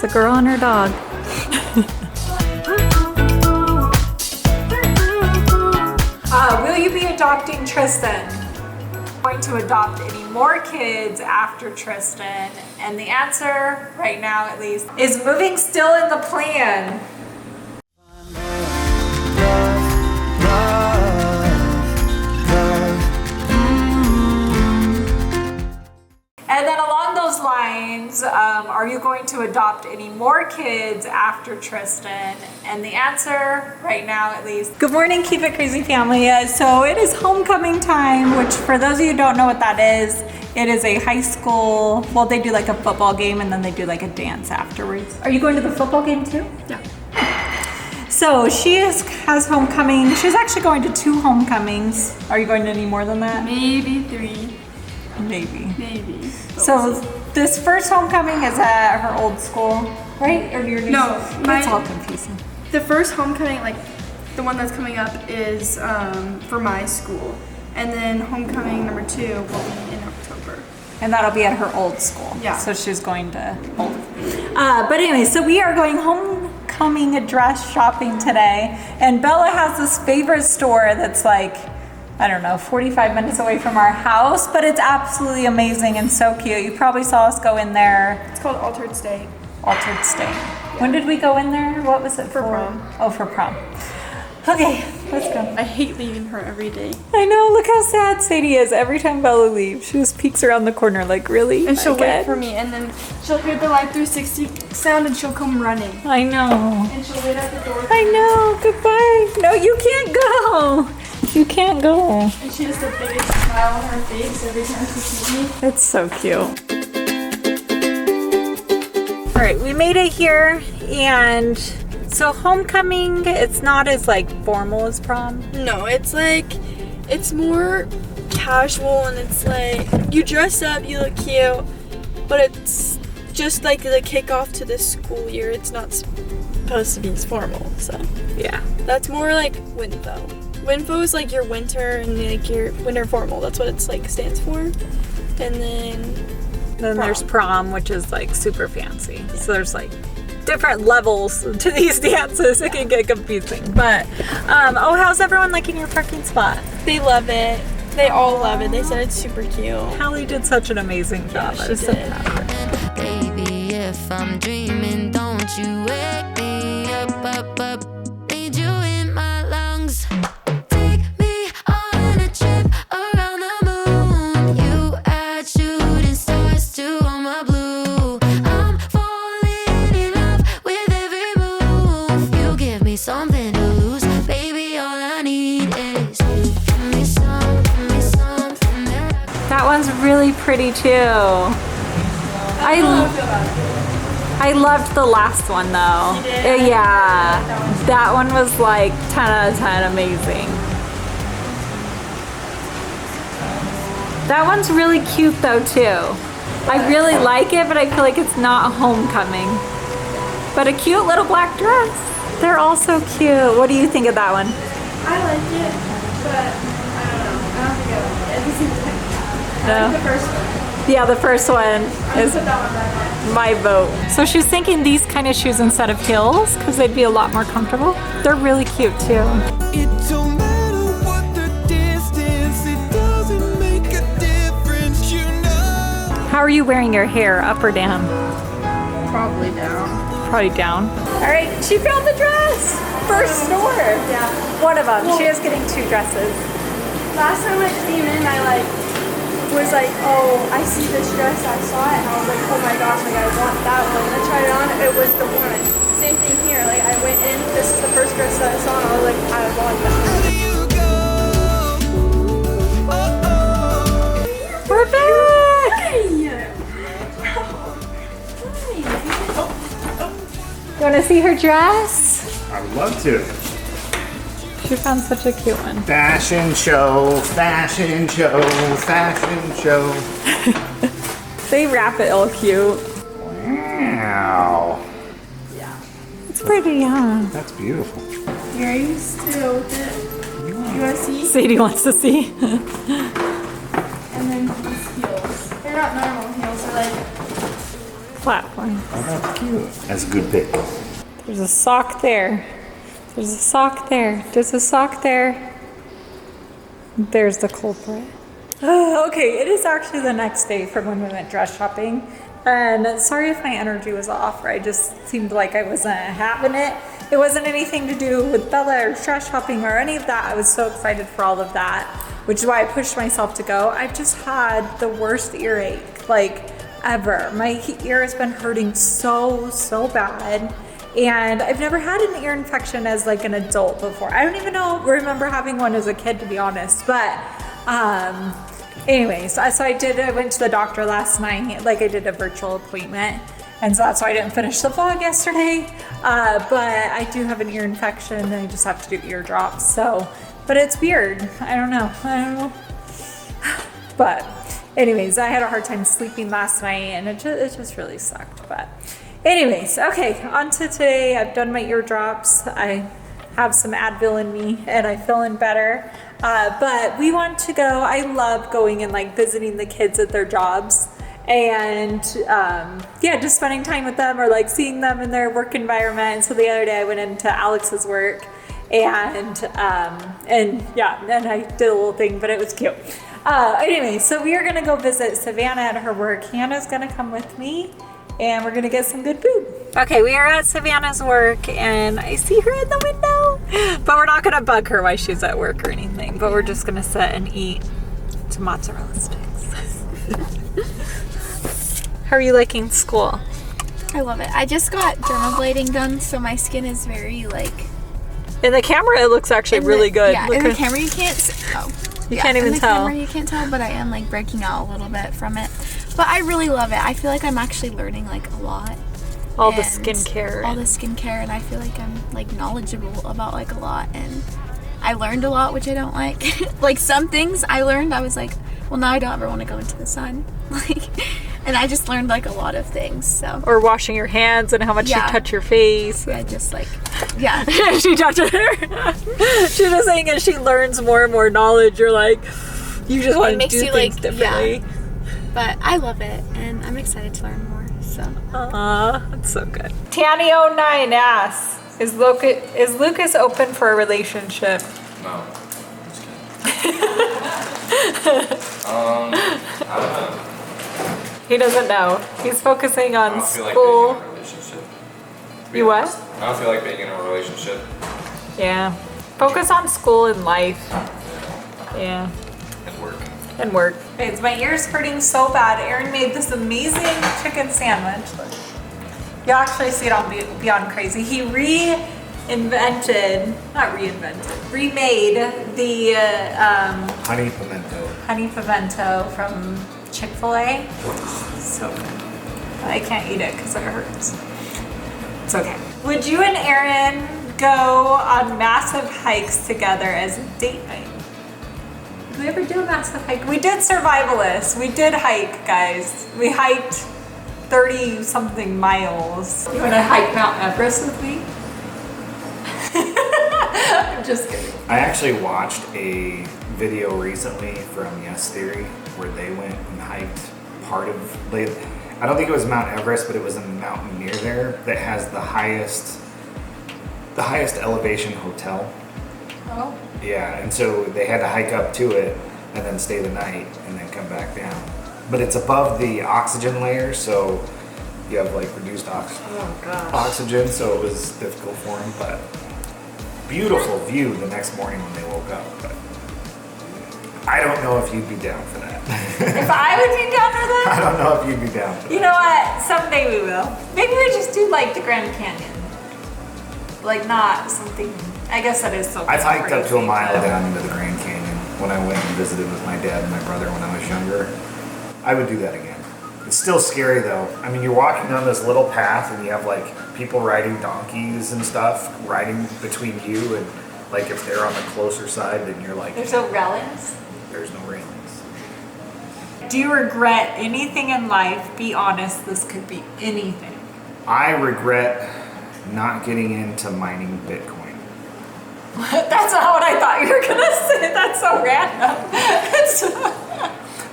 a girl and her dog. Will you be adopting Tristan? Going to adopt any more kids after Tristan? And the answer, right now at least, is moving still in the plan. And then along those lines, are you going to adopt any more kids after Tristan? And the answer, right now at least. Good morning, Keep It Crazy family. So it is homecoming time, which for those of you who don't know what that is, it is a high school, well, they do like a football game and then they do like a dance afterwards. Are you going to the football game too? Yeah. So she has homecoming. She's actually going to 2 homecomings. Are you going to any more than that? Maybe 3. Maybe. So this first homecoming is at her old school, right? Or your new No, school? It's all confusing. The first homecoming, like the one that's coming up, is for my school, and then homecoming number 2 will be in October. And that'll be at her old school. Yeah. So she's going to both. But anyway, so we are going homecoming dress shopping today, and Bella has this favorite store that's like, I don't know, 45 minutes away from our house, but it's absolutely amazing and so cute. You probably saw us go in there. It's called Altered State. Altered State. Yeah. When did we go in there? What was it for? For prom. Oh, for prom. Okay, let's go. I hate leaving her every day. I know, look how sad Sadie is. Every time Bella leaves, she just peeks around the corner like, really? And she'll Again? wait for me, and then she'll hear the Live 360 sound and she'll come running. I know. And she'll wait at the door. I know, goodbye. No, you can't go. You can't go. And she has the biggest smile on her face every time she sees me. It's so cute. All right, we made it here, and so homecoming, it's not as like formal as prom. No, it's like, it's more casual, and it's like, you dress up, you look cute, but it's just like the kickoff to the school year. It's not supposed to be as formal, so. Yeah. That's more like WINFO. WINFO is like your winter and like your winter formal. That's what it's like stands for. And then there's prom, which is like super fancy. Yeah. So there's like different levels to these dances. It can get confusing. But oh, how's everyone liking your parking spot? They love it. They all love it. They said it's super cute. Hallie did such an amazing job. Yeah, I was so proud of her. Baby, if I'm dreaming, don't you wake me up. Need you in my lungs. Take me on a trip around the moon. You add shooting stars to all my blue. I'm falling in love with every move. You give me something to lose, baby. All I need is you. Give me something That one's really pretty too. I loved the last one though. Yeah, that one was like 10 out of 10, amazing. That one's really cute though too. I really like it, but I feel like it's not a homecoming. But a cute little black dress. They're all so cute. What do you think of that one? I like it, but I don't know. I don't think I like it. It doesn't seem like No. the first one. Yeah, the first one is Put that one back on. my vote. So she's thinking these kind of shoes instead of heels because they'd be a lot more comfortable. They're really cute too. It don't matter what the distance, it doesn't make a difference, you know. How are you wearing your hair, up or down? Probably down. Probably down. All right, she found the dress. First store. Yeah. One of them. She is getting 2 dresses. Last time I came in, I was like, oh, I see this dress, I saw it, and I was like, oh my gosh, like I want that one. And I tried it on, it was the one. Same thing here, like I went in, this is the first dress that I saw, and I was like, I want that. Where do you go? Perfect. You want to see her dress? I would love to. She found such a cute one. Fashion show, fashion show, fashion show. They wrap it all cute. Wow. It's pretty, huh? That's beautiful. Are you still with it? You want to see? Sadie wants to see. And then these heels. They're not normal heels, they're like platform. Oh, that's cute. That's a good pick. There's a sock there. There's a sock there. There's a sock there. There's the culprit. Okay, it is actually the next day from when we went dress shopping. And sorry if my energy was off, or I just seemed like I wasn't having it. It wasn't anything to do with Bella or dress shopping or any of that. I was so excited for all of that, which is why I pushed myself to go. I've just had the worst earache, like ever. My ear has been hurting so bad. And I've never had an ear infection as like an adult before. I don't even remember having one as a kid, to be honest. But anyways, so I went to the doctor last night. Like, I did a virtual appointment. And so that's why I didn't finish the vlog yesterday. But I do have an ear infection and I just have to do ear drops. So, but it's weird. I don't know. But anyways, I had a hard time sleeping last night and it just really sucked. But anyways, okay, on to today. I've done my ear drops. I have some Advil in me and I'm feeling better. But we want to go. I love going and like visiting the kids at their jobs. And yeah, just spending time with them or like seeing them in their work environment. So the other day I went into Alex's work and yeah, and I did a little thing, but it was cute. Anyway, so we are gonna go visit Savannah at her work. Hannah's gonna come with me and we're gonna get some good food. Okay, we are at Savannah's work and I see her in the window, but we're not gonna bug her while she's at work or anything, but we're just gonna sit and eat some mozzarella sticks. How are you liking school? I love it. I just got dermablading done, so my skin is very like. In the camera, it looks actually really good. Yeah, Look in the at, camera you can't. you can't even in the tell. Camera, you can't tell, but I am like breaking out a little bit from it. But I really love it. I feel like I'm actually learning like a lot. All the skincare. All the skincare, and I feel like I'm like knowledgeable about like a lot, and I learned a lot, which I don't like. Like some things I learned, I was like, well, now I don't ever want to go into the sun. Like. And I just learned like a lot of things, so. Or washing your hands and how much you touch your face. Yeah, just like, yeah. She touches her. She's just saying as she learns more and more knowledge, you're like, you just want to do things like, differently. Yeah. But I love it, and I'm excited to learn more, so. That's so good. Tanny09 asks, is Lucas open for a relationship? No. Just kidding. I don't know. He doesn't know. He's focusing on I don't feel school. like being in a relationship. You what? I don't feel like being in a relationship. Yeah. Focus on school and life. Yeah. And work. And work. Okay, my ear's hurting so bad. Erin made this amazing chicken sandwich. You'll actually see it on Beyond Crazy. He remade the honey pimento from Chick-fil-A. So good. I can't eat it because it hurts. It's okay. Would you and Erin go on massive hikes together as a date night? Did we ever do a massive hike? We did Survivalist. We did hike, guys. We hiked 30 something miles. You want to hike Mount Everest with me? I'm just kidding. I actually watched a video recently from Yes Theory where they went and hiked part of, I don't think it was Mount Everest, but it was a mountain near there that has the highest elevation hotel. Oh. Yeah, and so they had to hike up to it and then stay the night and then come back down. But it's above the oxygen layer, so you have like reduced oxygen, so it was difficult for them, but beautiful view the next morning when they woke up. But I don't know if you'd be down for that. If I would be down for that? I don't know if you'd be down for that. You know what? Someday we will. Maybe we just do like the Grand Canyon. Like not something, I guess that is so I've hiked up to a mile but- down into the Grand Canyon when I went and visited with my dad and my brother when I was younger. I would do that again. It's still scary though. I mean, you're walking on this little path and you have like people riding donkeys and stuff riding between you, and like if they're on the closer side, then you're like, There's no railings. there's no railings. Do you regret anything in life? Be honest, this could be anything. I regret not getting into mining Bitcoin. That's not what I thought you were gonna say. That's so random.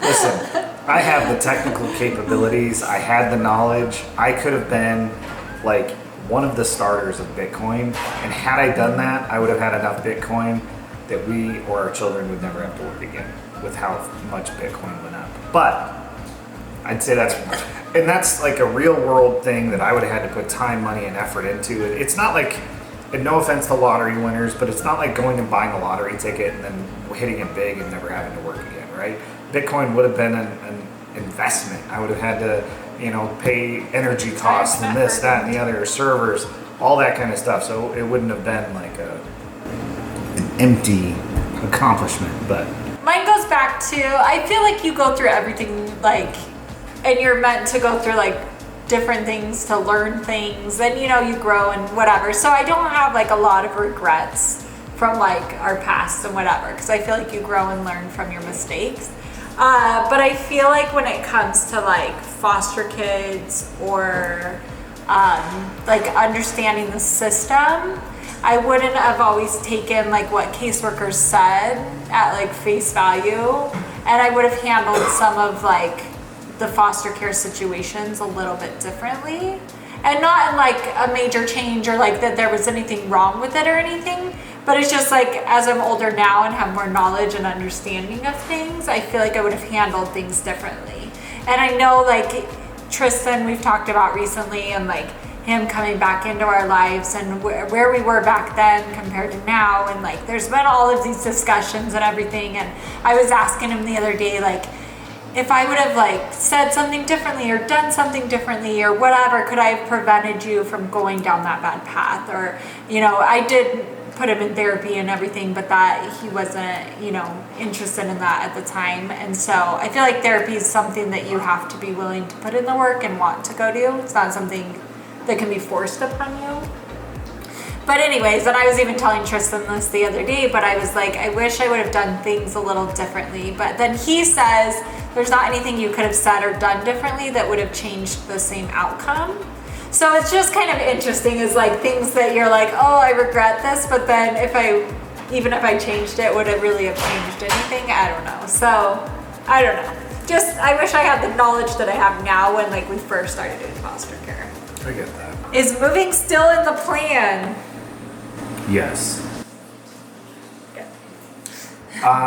Listen, I have the technical capabilities. I had the knowledge. I could have been like one of the starters of Bitcoin. And had I done that, I would have had enough Bitcoin that we or our children would never have to work again with how much Bitcoin went up. But I'd say that's like a real world thing that I would have had to put time, money, and effort into. It's not like, and no offense to lottery winners, but it's not like going and buying a lottery ticket and then hitting it big and never having to work again, right? Bitcoin would have been an investment. I would have had to, pay energy costs and this, that, and the other, servers, all that kind of stuff. So it wouldn't have been like an empty accomplishment, but. Mine goes back to, I feel like you go through everything, like, and you're meant to go through like different things to learn things, and you grow and whatever. So I don't have like a lot of regrets from like our past and whatever, because I feel like you grow and learn from your mistakes. But I feel like when it comes to like foster kids or like understanding the system, I wouldn't have always taken like what caseworkers said at like face value, and I would have handled some of like the foster care situations a little bit differently, and not in like a major change or like that there was anything wrong with it or anything, but it's just like as I'm older now and have more knowledge and understanding of things, I feel like I would have handled things differently. And I know like Tristan, we've talked about recently, and like him coming back into our lives and where we were back then compared to now, and like there's been all of these discussions and everything, and I was asking him the other day, like, if I would have like said something differently or done something differently or whatever, could I have prevented you from going down that bad path? Or, I did put him in therapy and everything, but that he wasn't, interested in that at the time. And so I feel like therapy is something that you have to be willing to put in the work and want to go to. It's not something that can be forced upon you. But anyways, and I was even telling Tristan this the other day, but I was like, I wish I would have done things a little differently. But then he says there's not anything you could have said or done differently that would have changed the same outcome. So it's just kind of interesting, is like things that you're like, oh, I regret this, but then even if I changed it, would it really have changed anything? I don't know. So I don't know. Just, I wish I had the knowledge that I have now when like we first started doing foster care. I get that. Is moving still in the plan? Yes.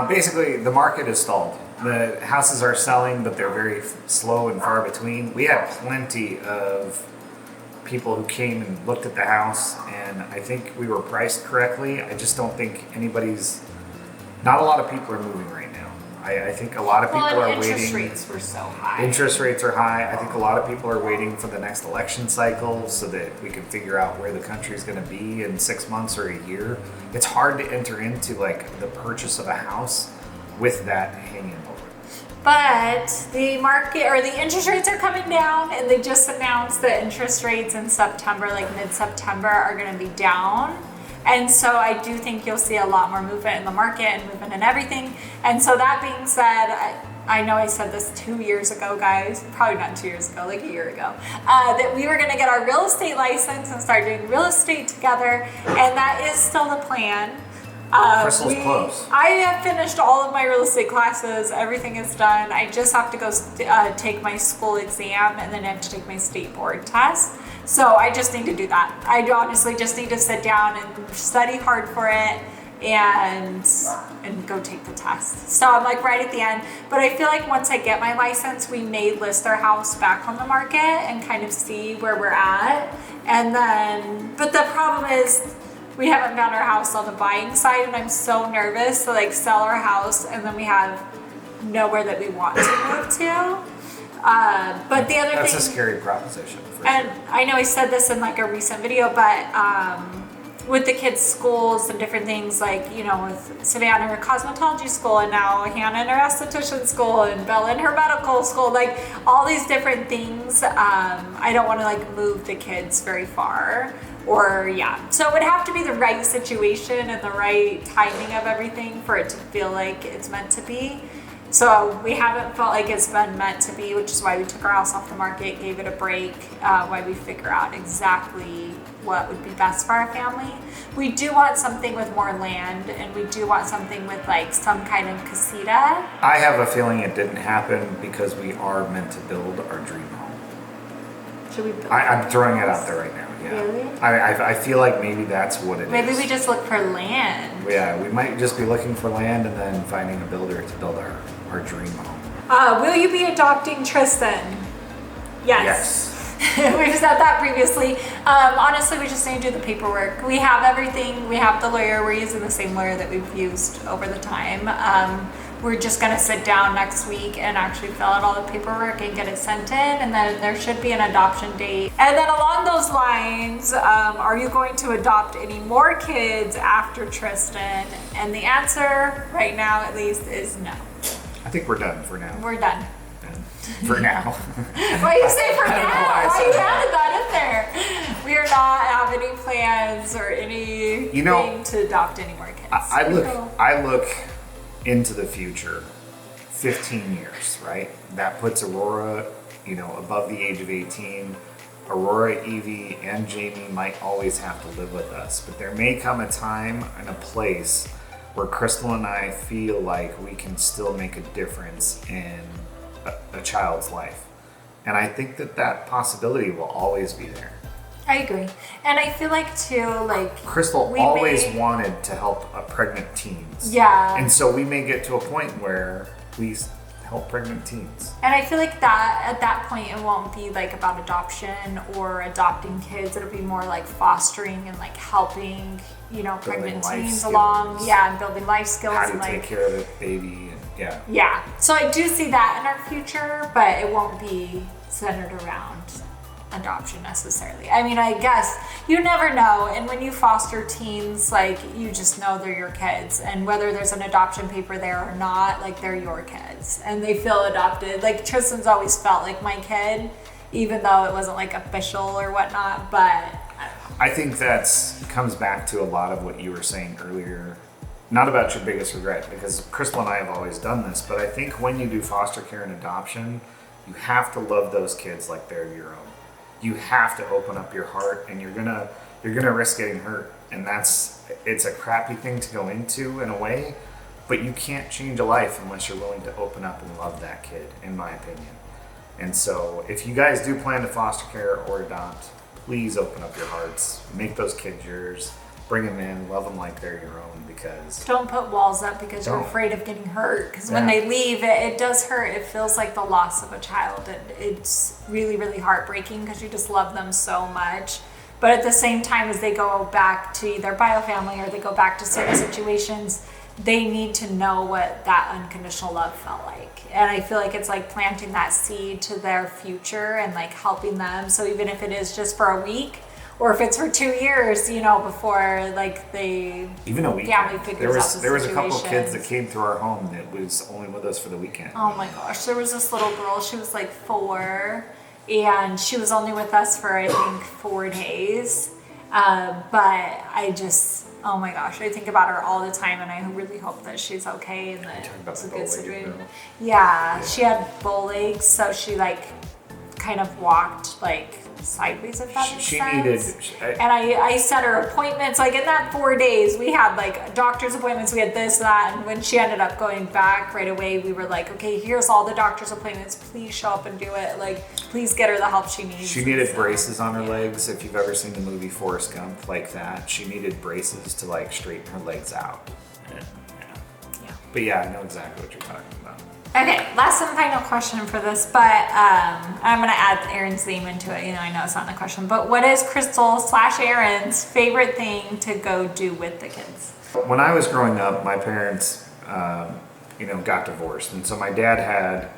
Basically, the market is stalled. The houses are selling, but they're very slow and far between. We had plenty of people who came and looked at the house, and I think we were priced correctly. I just don't think not a lot of people are moving right now. I think a lot of people are waiting. Interest rates were so high. Interest rates are high. I think a lot of people are waiting for the next election cycle so that we can figure out where the country is going to be in 6 months or a year. It's hard to enter into like the purchase of a house with that hanging over. But the market or the interest rates are coming down, and they just announced that interest rates in September, like mid-September, are going to be down. And so I do think you'll see a lot more movement in the market and movement in everything. And so that being said, I know I said this 2 years ago, guys, probably not 2 years ago, like a year ago, that we were going to get our real estate license and start doing real estate together. And that is still the plan. Crystal's close. I have finished all of my real estate classes. Everything is done. I just have to go take my school exam, and then I have to take my state board test. So I just need to do that. I honestly just need to sit down and study hard for it and go take the test. So I'm like right at the end. But I feel like once I get my license, we may list our house back on the market and kind of see where we're at. And then, but the problem is, we haven't found our house on the buying side, and I'm so nervous to like sell our house and then we have nowhere that we want to move to. But the other thing, that's a scary proposition. And I know I said this in like a recent video, but with the kids' schools and different things, like, with Savannah, her cosmetology school, and now Hannah in her esthetician school, and Bella in her medical school, like all these different things, I don't want to like move the kids very far. So it would have to be the right situation and the right timing of everything for it to feel like it's meant to be. So we haven't felt like it's been meant to be, which is why we took our house off the market, gave it a break, why we figure out exactly what would be best for our family. We do want something with more land, and we do want something with like some kind of casita. I have a feeling it didn't happen because we are meant to build our dream home. Should we build I'm throwing it ours? out there right now. Yeah. Really? I feel like maybe that's what it is. Maybe we just look for land. Yeah, we might just be looking for land and then finding a builder to build our dream home. Will you be adopting Tristan? Yes. We've said that previously. Honestly, we just need to do the paperwork. We have everything. We have the lawyer. We're using the same lawyer that we've used over the time. We're just gonna sit down next week and actually fill out all the paperwork and get it sent in, and then there should be an adoption date. And then along those lines, are you going to adopt any more kids after Tristan? And the answer, right now at least, is no. I think we're done for now. We're done. For now. Why you say for now? Why you added that in there? We are not have any plans or anything to adopt any more kids. I look into the future, 15 years, right? That puts Aurora, above the age of 18. Aurora, Evie, and Jamie might always have to live with us, but there may come a time and a place where Crystal and I feel like we can still make a difference in a child's life. And I think that possibility will always be there. I agree. And I feel like too, like Crystal always wanted to help pregnant teens. Yeah. And so we may get to a point where we help pregnant teens. And I feel like that at that point it won't be like about adoption or adopting kids. It'll be more like fostering and like helping, pregnant teens along. Yeah, and building life skills. How to and take care of the baby. And Yeah. So I do see that in our future, but it won't be centered around adoption necessarily. I mean, I guess you never know. And when you foster teens, like you just know they're your kids, and whether there's an adoption paper there or not, like they're your kids and they feel adopted. Like Tristan's always felt like my kid, even though it wasn't like official or whatnot. But I think comes back to a lot of what you were saying earlier. Not about your biggest regret, because Crystal and I have always done this, but I think when you do foster care and adoption, you have to love those kids like they're your own. You have to open up your heart, and you're gonna risk getting hurt, and it's a crappy thing to go into in a way, but you can't change a life unless you're willing to open up and love that kid, in my opinion. And so if you guys do plan to foster care or adopt, please open up your hearts, make those kids yours, bring them in, love them like they're your own, because don't put walls up because you're afraid of getting hurt. Because when they leave, it does hurt. It feels like the loss of a child. It's really, really heartbreaking because you just love them so much. But at the same time, as they go back to either bio-family or they go back to certain situations, they need to know what that unconditional love felt like. And I feel like it's like planting that seed to their future and like helping them. So even if it is just for a week, or if it's for 2 years, before like they even a weekend. Family figures out the there was a couple of kids situations. that came through our home that was only with us for the weekend. Oh my gosh, there was this little girl, she was like 4, and she was only with us for I think 4 days. But I just, oh my gosh, I think about her all the time, and I really hope that she's okay and that about it's a the good bow-legged situation. girl? Yeah, she had bow legs, so she like kind of walked like sideways, if that makes She sense. needed. And I set her appointments. Like in that 4 days, we had like doctor's appointments, we had this, that. And when she ended up going back right away, we were like, okay, here's all the doctor's appointments. Please show up and do it. Like, please get her the help she needs. She needed braces on her legs. If you've ever seen the movie Forrest Gump, like that, she needed braces to like straighten her legs out. And, But yeah, I know exactly what you're talking about. Okay, last and final question for this, but I'm gonna add Aaron's name into it. I know it's not in the question, but what is Crystal/Aaron's favorite thing to go do with the kids? When I was growing up, my parents, got divorced, and so my dad had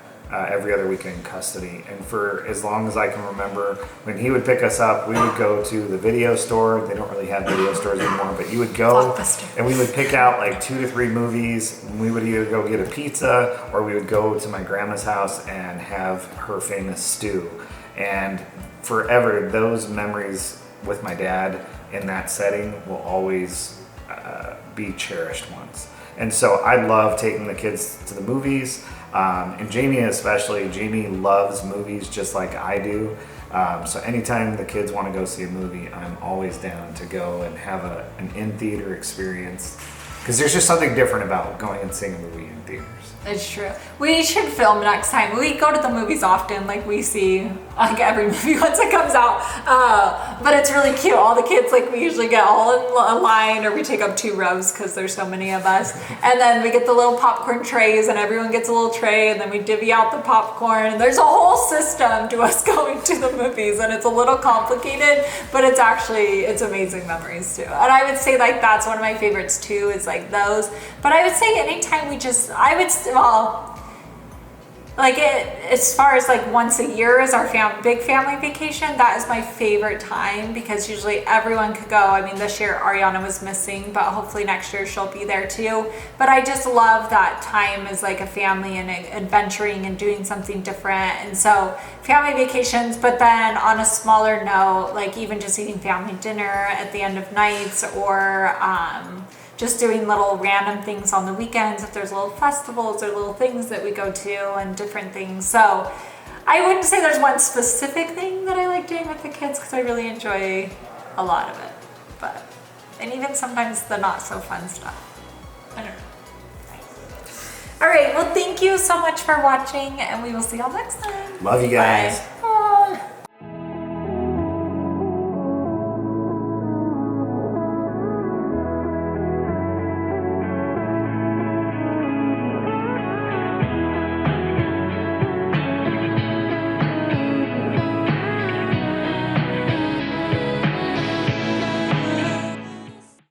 every other weekend custody. And for as long as I can remember, when he would pick us up, we would go to the video store. They don't really have video stores anymore, but you would go and we would pick out like 2 to 3 movies. And we would either go get a pizza or we would go to my grandma's house and have her famous stew. And forever, those memories with my dad in that setting will always be cherished ones. And so I love taking the kids to the movies. And Jamie especially, Jamie loves movies just like I do. So anytime the kids want to go see a movie, I'm always down to go and have an in-theater experience. Because there's just something different about going and seeing a movie in theaters. It's true. We should film next time. We go to the movies often, like we see like every movie once it comes out. But it's really cute. All the kids, like we usually get all in a line, or we take up 2 rows because there's so many of us. And then we get the little popcorn trays, and everyone gets a little tray, and then we divvy out the popcorn. And there's a whole system to us going to the movies, and it's a little complicated, but it's amazing memories too. And I would say like that's one of my favorites too, is like those. But I would say anytime as far as like once a year is our big family vacation, that is my favorite time, because usually everyone could go. I mean, this year Ariana was missing, but hopefully next year she'll be there too. But I just love that time as like a family and adventuring and doing something different. And so family vacations, but then on a smaller note, like even just eating family dinner at the end of nights, or just doing little random things on the weekends if there's little festivals or little things that we go to and different things. So I wouldn't say there's one specific thing that I like doing with the kids, because I really enjoy a lot of it. And even sometimes the not so fun stuff. I don't know. All right, well, thank you so much for watching, and we will see y'all next time. Love you guys. Bye.